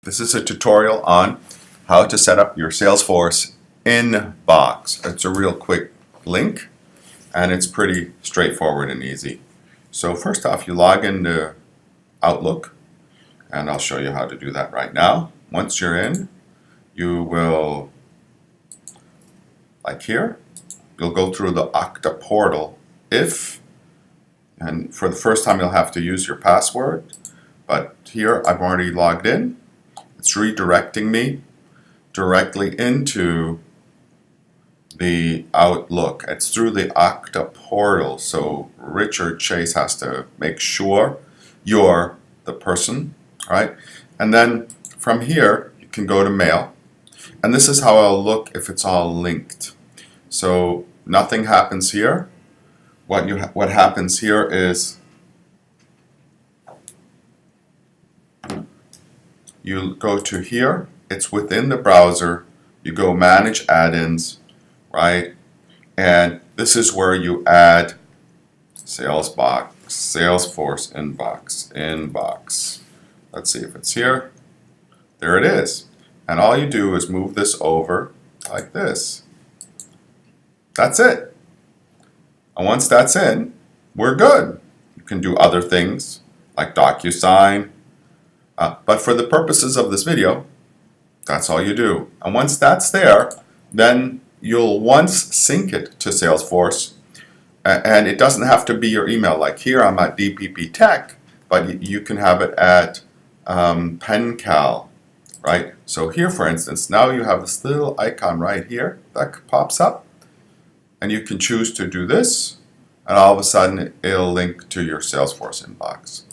This is a tutorial on how to set up your Salesforce Inbox. It's a real quick link and it's pretty straightforward and easy. So first off, you log into Outlook, and I'll show you how to do that right now. Once you're in, you will, like here, you'll go through the Okta Portal and for the first time you'll have to use your password, but here I've already logged in. It's redirecting me directly into the Outlook. It's through the Okta Portal, so Richard Chase has to make sure you're the person, right? And then from here, you can go to Mail, and this is how I'll look if it's all linked. So nothing happens here. What happens here is you go to here, it's within the browser, you go manage add-ins, right? And this is where you add Salesforce Inbox. Let's see if it's here. There it is. And all you do is move this over like this. That's it. And once that's in, we're good. You can do other things like Docusign. But for the purposes of this video, that's all you do. And once that's there, then you'll once sync it to Salesforce. And it doesn't have to be your email. Like here, I'm at DPP Tech, but you can have it at PenCal, right? So here, for instance, now you have this little icon right here that pops up. And you can choose to do this, and all of a sudden, it'll link to your Salesforce inbox.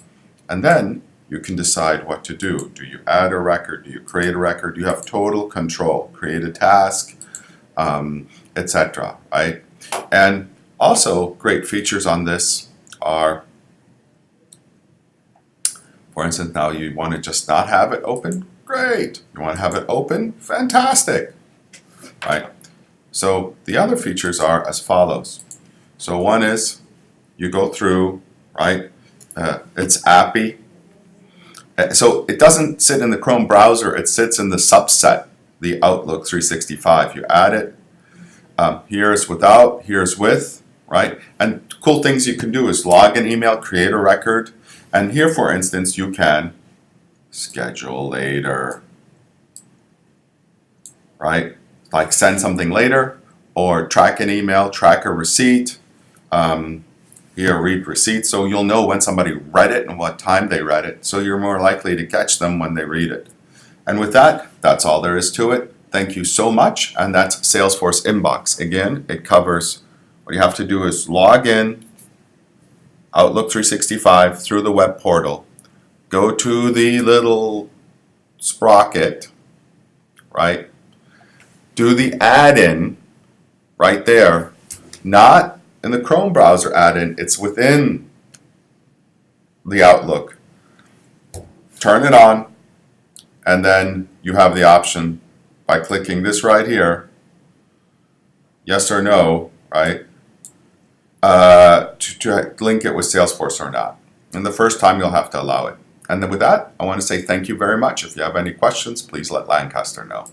And then you can decide what to do. Do you add a record? Do you create a record? You have total control. Create a task, etc. Right? And also, great features on this are, for instance, now you want to just not have it open? Great. You want to have it open? Fantastic. Right? So the other features are as follows. So one is you go through, right? It's appy. So it doesn't sit in the Chrome browser, it sits in the subset, the Outlook 365. You add it. Here's without, here's with, right? And cool things you can do is log an email, create a record. And here, for instance, you can schedule later, right? Like send something later, or track an email, track a receipt. Here, read receipts, so you'll know when somebody read it and what time they read it, so you're more likely to catch them when they read it. And with that, that's all there is to it. Thank you so much, and that's Salesforce Inbox. Again, it covers, what you have to do is log in, Outlook 365 through the web portal, go to the little sprocket, right? Do the add-in right there, not in the Chrome browser add-in, it's within the Outlook. Turn it on, and then you have the option by clicking this right here, yes or no, right, to link it with Salesforce or not. And the first time you'll have to allow it. And then with that, I want to say thank you very much. If you have any questions, please let Lancaster know.